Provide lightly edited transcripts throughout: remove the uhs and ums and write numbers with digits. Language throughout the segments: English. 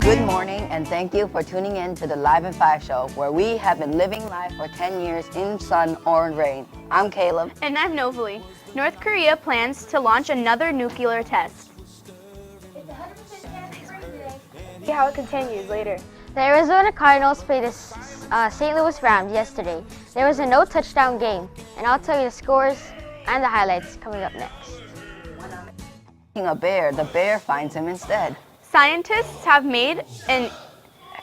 Good morning, and thank you for tuning in to the Live in 5 show, where we have been living life for 10 years in sun or rain. I'm Caleb. And I'm Novely. North Korea plans to launch another nuclear test. It's 100% chance for today. See how it continues later. The Arizona Cardinals played the St. Louis Rams yesterday. There was a no-touchdown game, and I'll tell you the scores and the highlights coming up next. A bear, the bear finds him instead. Scientists have made an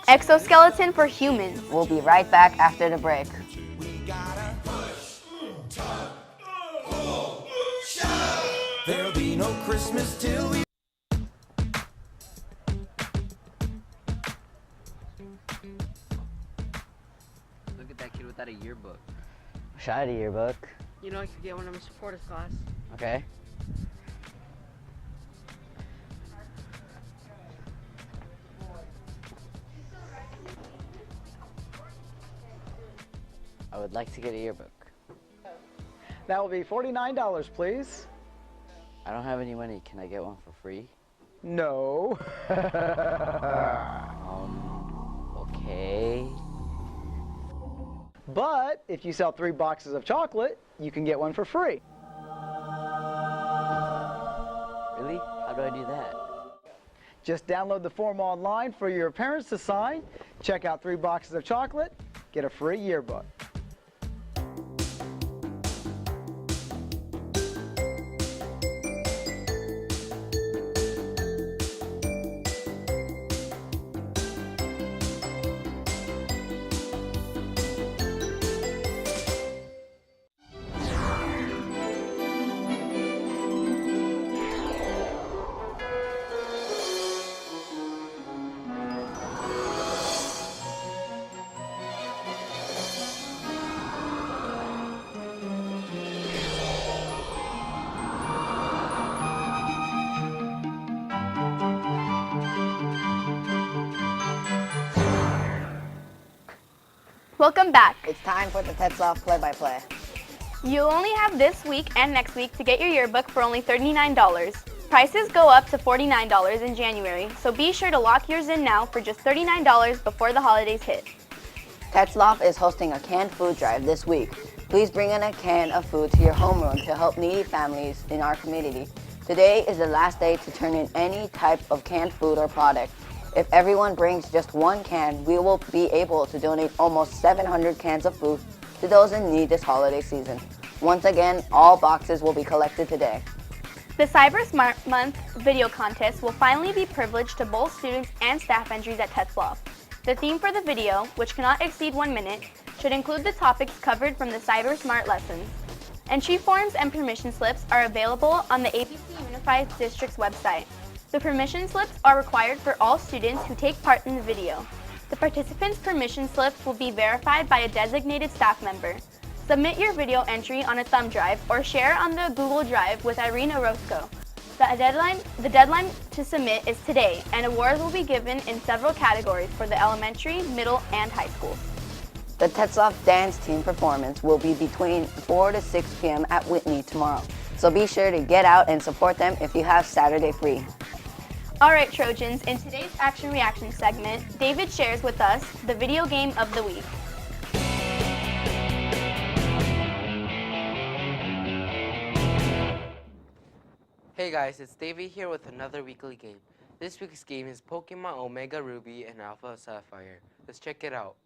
exoskeleton for humans. We'll be right back after the break. There'll be no Christmas till we... Look at that kid without a yearbook. Wish I had a yearbook. You know, I could get one of my supporters class. Okay. I would like to get a yearbook. That will be $49, please. I don't have any money. Can I get one for free? No. Okay. But if you sell 3 boxes of chocolate, you can get one for free. Really? How do I do that? Just download the form online for your parents to sign, check out 3 boxes of chocolate, get a free yearbook. Welcome back. It's time for the Tetzlaff play-by-play. You only have this week and next week to get your yearbook for only $39. Prices go up to $49 in January, so be sure to lock yours in now for just $39 before the holidays hit. Tetzlaff is hosting a canned food drive this week. Please bring in a can of food to your homeroom to help needy families in our community. Today is the last day to turn in any type of canned food or product. If everyone brings just 1 can, we will be able to donate almost 700 cans of food to those in need this holiday season. Once again, all boxes will be collected today. The Cyber Smart Month video contest will finally be privileged to both students and staff entries at Tetzlaff. The theme for the video, which cannot exceed 1 minute, should include the topics covered from the Cyber Smart lessons. Entry forms and permission slips are available on the ABC Unified District's website. The permission slips are required for all students who take part in the video. The participants' permission slips will be verified by a designated staff member. Submit your video entry on a thumb drive or share on the Google Drive with Irene Orozco. The deadline to submit is today, and awards will be given in several categories for the elementary, middle, and high schools. The Tetzlaff dance team performance will be between 4 to 6 p.m. at Whitney tomorrow, so be sure to get out and support them if you have Saturday free. All right, Trojans, in today's Action Reaction segment, David shares with us the video game of the week. Hey guys, it's Davey here with another weekly game. This week's game is Pokemon Omega Ruby and Alpha Sapphire. Let's check it out.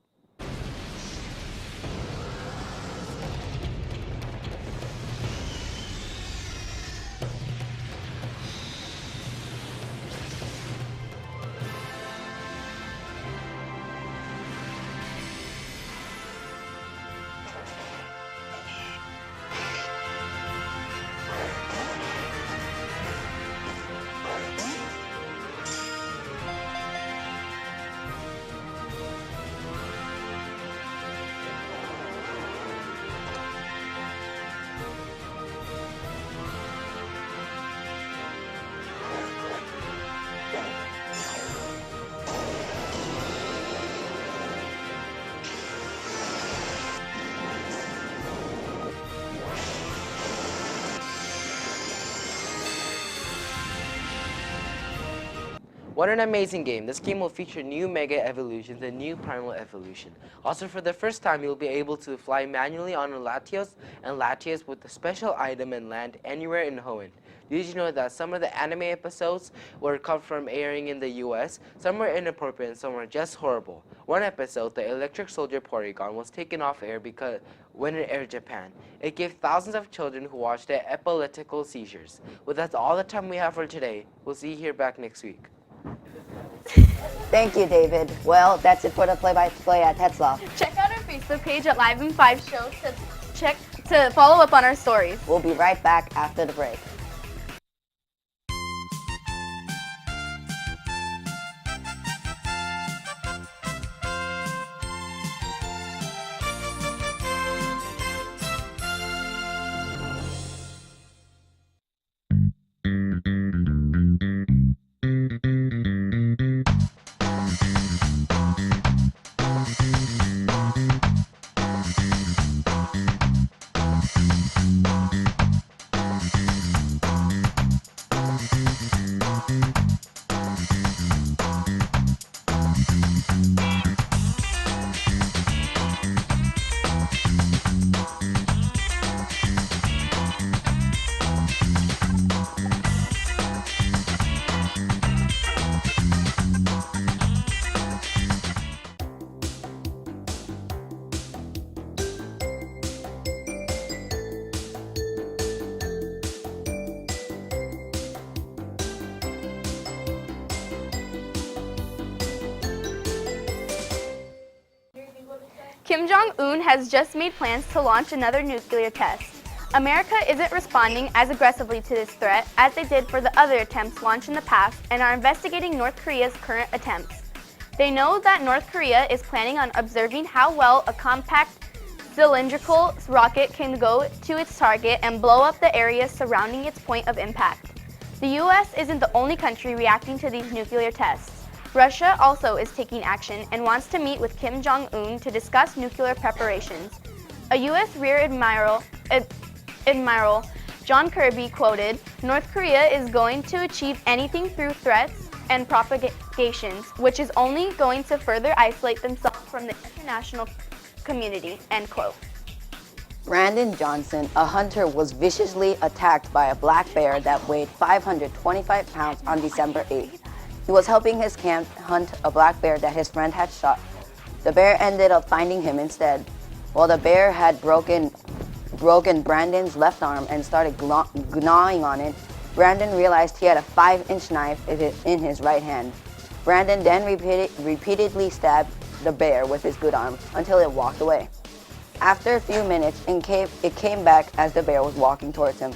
What an amazing game. This game will feature new Mega Evolutions and new Primal Evolution. Also, for the first time, you'll be able to fly manually on a Latios and Latios with a special item and land anywhere in Hoenn. Did you know that some of the anime episodes were cut from airing in the US? Some were inappropriate and some were just horrible. One episode, the Electric Soldier Porygon, was taken off air because when it aired Japan. It gave thousands of children who watched it epileptical seizures. Well, that's all the time we have for today. We'll see you here back next week. Thank you, David. Well, that's it for the play-by-play at Tetzlaff. Check out our Facebook page at Live in 5 Show to follow up on our stories. We'll be right back after the break. Kim Jong-un has just made plans to launch another nuclear test. America isn't responding as aggressively to this threat as they did for the other attempts launched in the past and are investigating North Korea's current attempts. They know that North Korea is planning on observing how well a compact cylindrical rocket can go to its target and blow up the area surrounding its point of impact. The U.S. isn't the only country reacting to these nuclear tests. Russia also is taking action and wants to meet with Kim Jong-un to discuss nuclear preparations. A U.S. Rear Admiral John Kirby quoted, "North Korea is going to achieve anything through threats and propagations, which is only going to further isolate themselves from the international community," end quote. Brandon Johnson, a hunter, was viciously attacked by a black bear that weighed 525 pounds on December 8th. He was helping his camp hunt a black bear that his friend had shot. The bear ended up finding him instead. While the bear had broken Brandon's left arm and started gnawing on it, Brandon realized he had a 5-inch knife in his right hand. Brandon then repeatedly stabbed the bear with his good arm until it walked away. After a few minutes, it came back as the bear was walking towards him.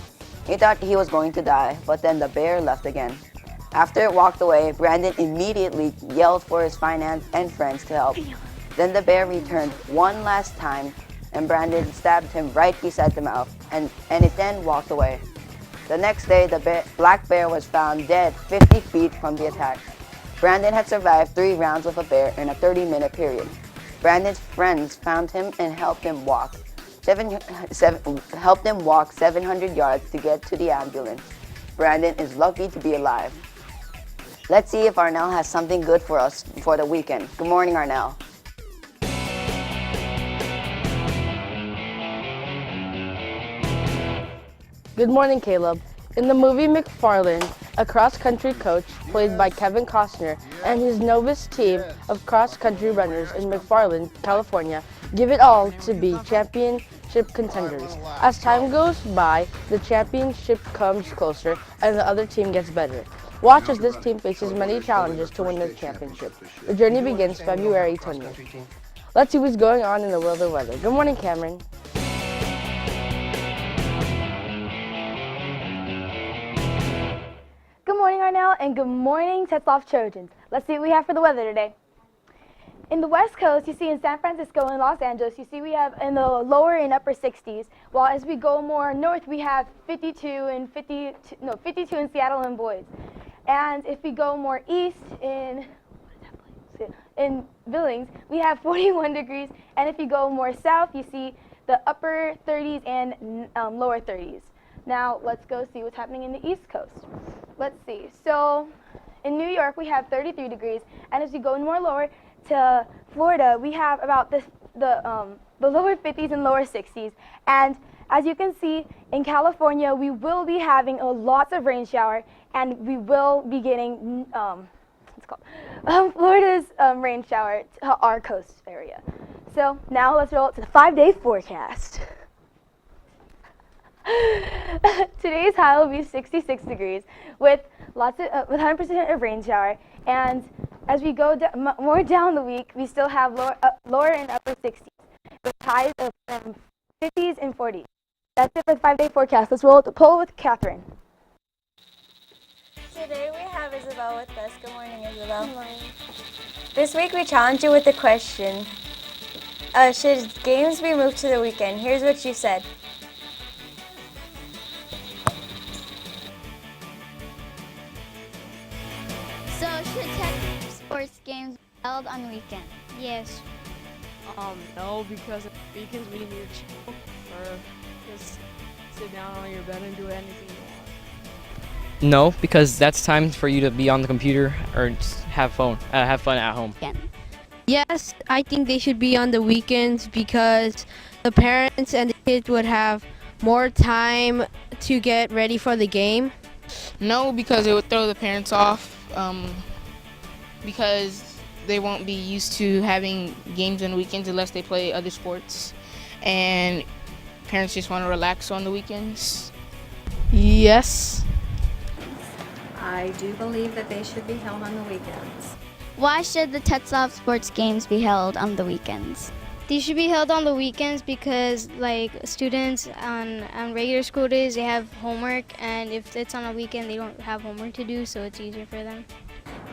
He thought he was going to die, but then the bear left again. After it walked away, Brandon immediately yelled for his finance and friends to help. Then the bear returned one last time, and Brandon stabbed him right beside the mouth, and it then walked away. The next day, the black bear was found dead 50 feet from the attack. Brandon had survived 3 rounds with a bear in a 30-minute period. Brandon's friends found him and helped him walk 700 yards to get to the ambulance. Brandon is lucky to be alive. Let's see if Arnell has something good for us for the weekend. Good morning, Arnell. Good morning, Caleb. In the movie McFarland, a cross-country coach played by Kevin Costner and his novice team of cross-country runners in McFarland, California, give it all to be championship contenders. As time goes by, the championship comes closer and the other team gets better. Watch as this team faces many challenges to win the championship. The journey begins February 20th. Let's see what's going on in the world of weather. Good morning, Cameron. Good morning, Arnell, and good morning, Tetzlaff Trojans. Let's see what we have for the weather today. In the West Coast, you see in San Francisco and Los Angeles, you see we have in the lower and upper 60s, while as we go more north, we have 52 in Seattle and Boise. And if we go more east in Billings, we have 41 degrees, and if you go more south, you see the upper 30s and lower 30s. Now, let's go see what's happening in the East Coast. Let's see. So, In New York, we have 33 degrees, and as we go more lower to Florida, we have about the lower 50s and lower 60s. And as you can see, in California, we will be having lots of rain shower, and we will be getting Florida's rain shower to our coast area. So now let's roll it to the 5-day forecast. Today's high will be 66 degrees with 100% of rain shower, and as we go more down the week, we still have lower and upper 60s with highs of 50s and 40s. That's it for the 5-day forecast. Let's roll the poll with Catherine. Today we have Isabel with us. Good morning, Isabel. Good morning. This week we challenged you with the question, should games be moved to the weekend? Here's what you said. So should Tetzlaff sports games be held on the weekend? Yes. No, because on weekends we need to chill or just sit down on your bed and do anything you want. No, because that's time for you to be on the computer or just have fun at home. Yes, I think they should be on the weekends because the parents and the kids would have more time to get ready for the game. No, because it would throw the parents off because they won't be used to having games on weekends unless they play other sports, and parents just want to relax on the weekends. Yes. I do believe that they should be held on the weekends. Why should the Tetzlaff sports games be held on the weekends? These should be held on the weekends because, like, students on regular school days, they have homework, and if it's on a weekend, they don't have homework to do, so it's easier for them.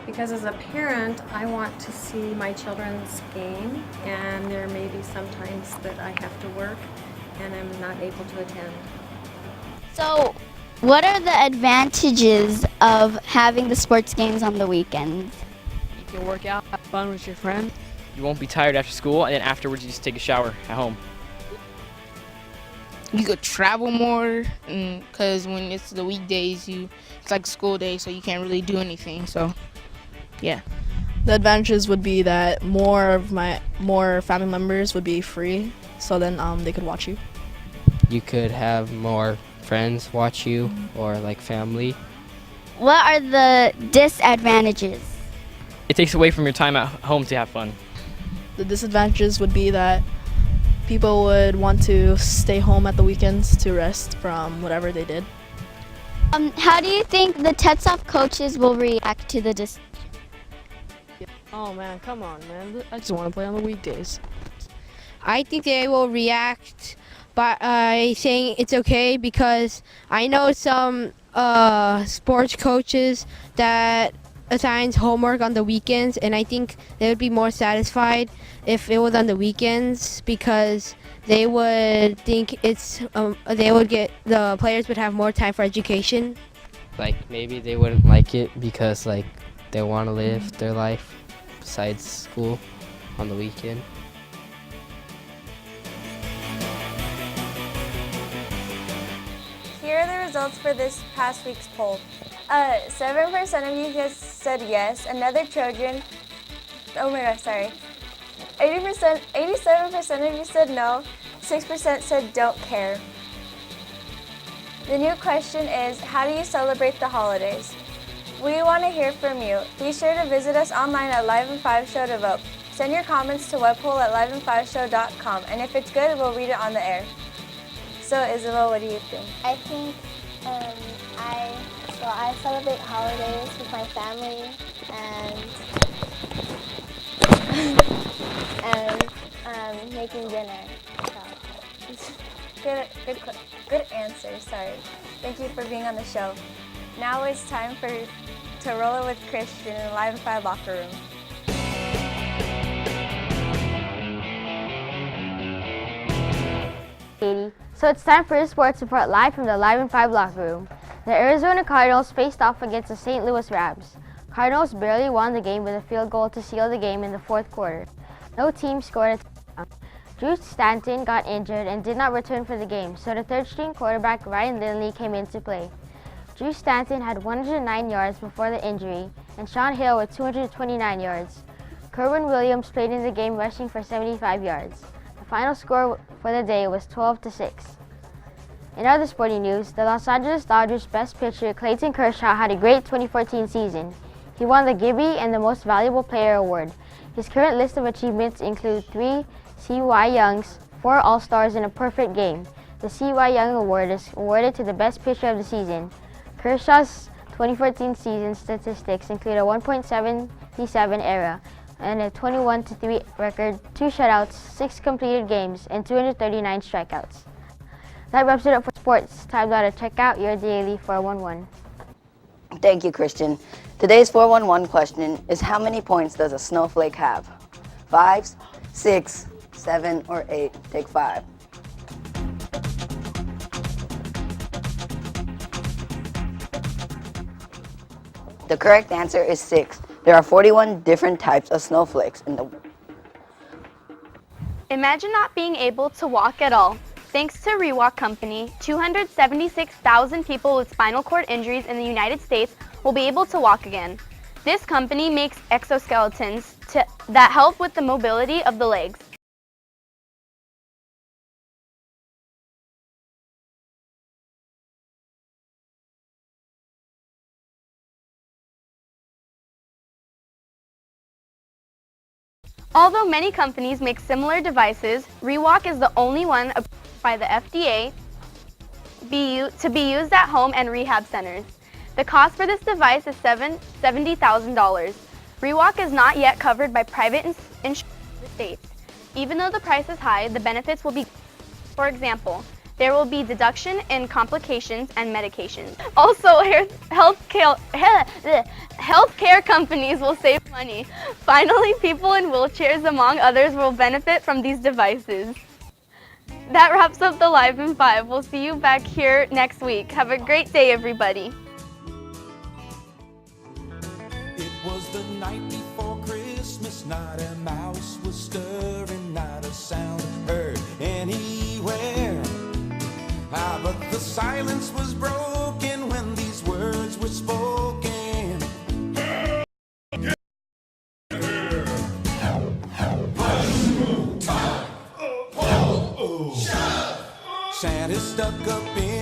Because as a parent, I want to see my children's game, and there may be some times that I have to work and I'm not able to attend. So, what are the advantages of having the sports games on the weekends? You can work out, have fun with your friends. You won't be tired after school, and then afterwards you just take a shower at home. You could travel more because when it's the weekdays, it's like school day, so you can't really do anything. So, yeah. The advantages would be that more family members would be free, so then they could watch you. You could have more friends watch you or like family. What are the disadvantages? It takes away from your time at home to have fun. The disadvantages would be that people would want to stay home at the weekends to rest from whatever they did. How do you think the Tetzlaff coaches will react to the decision? Oh man, come on, man. I just want to play on the weekdays. I think they will react by saying it's okay because I know some sports coaches that assigns homework on the weekends, and I think they would be more satisfied if it was on the weekends because they would think the players would have more time for education. Like maybe they wouldn't like it because like they want to live their life besides school on the weekend. Here are the results for this past week's poll. 7% of you just said yes. Another Trojan, 87% of you said no. 6% said don't care. The new question is, how do you celebrate the holidays? We want to hear from you. Be sure to visit us online at Live and 5 Show to vote. Send your comments to webpoll@liveand5show.com, and if it's good, we'll read it on the air. So Isabel, what do you think? I think I celebrate holidays with my family and making dinner. Good answer. Sorry. Thank you for being on the show. Now it's time to roll it with Christian in the Live and 5 locker room. So it's time for your sports report live from the Live and 5 locker room. The Arizona Cardinals faced off against the St. Louis Rams. Cardinals barely won the game with a field goal to seal the game in the fourth quarter. No team scored a touchdown. Drew Stanton got injured and did not return for the game, so the third-string quarterback Ryan Lindley came into play. Drew Stanton had 109 yards before the injury, and Sean Hill with 229 yards. Kerwin Williams played in the game rushing for 75 yards. The final score for the day was 12-6. In other sporting news, the Los Angeles Dodgers best pitcher Clayton Kershaw had a great 2014 season. He won the Gibby and the Most Valuable Player award. His current list of achievements include 3 C.Y. Youngs, 4 All-Stars, and a perfect game. The C.Y. Young award is awarded to the best pitcher of the season. Kershaw's 2014 season statistics include a 1.77 ERA and a 21-3 record, 2 shutouts, 6 completed games, and 239 strikeouts. That wraps it up for sports. Time now to check out your daily 411. Thank you, Christian. Today's 411 question is, how many points does a snowflake have? 5, 6, 7, or 8? Take 5. The correct answer is 6. There are 41 different types of snowflakes in the world. Imagine not being able to walk at all. Thanks to Rewalk Company, 276,000 people with spinal cord injuries in the United States will be able to walk again. This company makes exoskeletons that help with the mobility of the legs. Although many companies make similar devices, Rewalk is the only one approved by the FDA to be used at home and rehab centers. The cost for this device is $70,000. Rewalk is not yet covered by private insurance in the States. Even though the price is high, the benefits will be, for example, there will be deduction in complications and medications. Also, healthcare companies will save money. Finally, people in wheelchairs, among others, will benefit from these devices. That wraps up the Live in 5. We'll see you back here next week. Have a great day, everybody. It was the night before Christmas, not a mouse was stirring, not a sound heard anywhere. But the silence was broken when these words were spoken. Santa stuck up in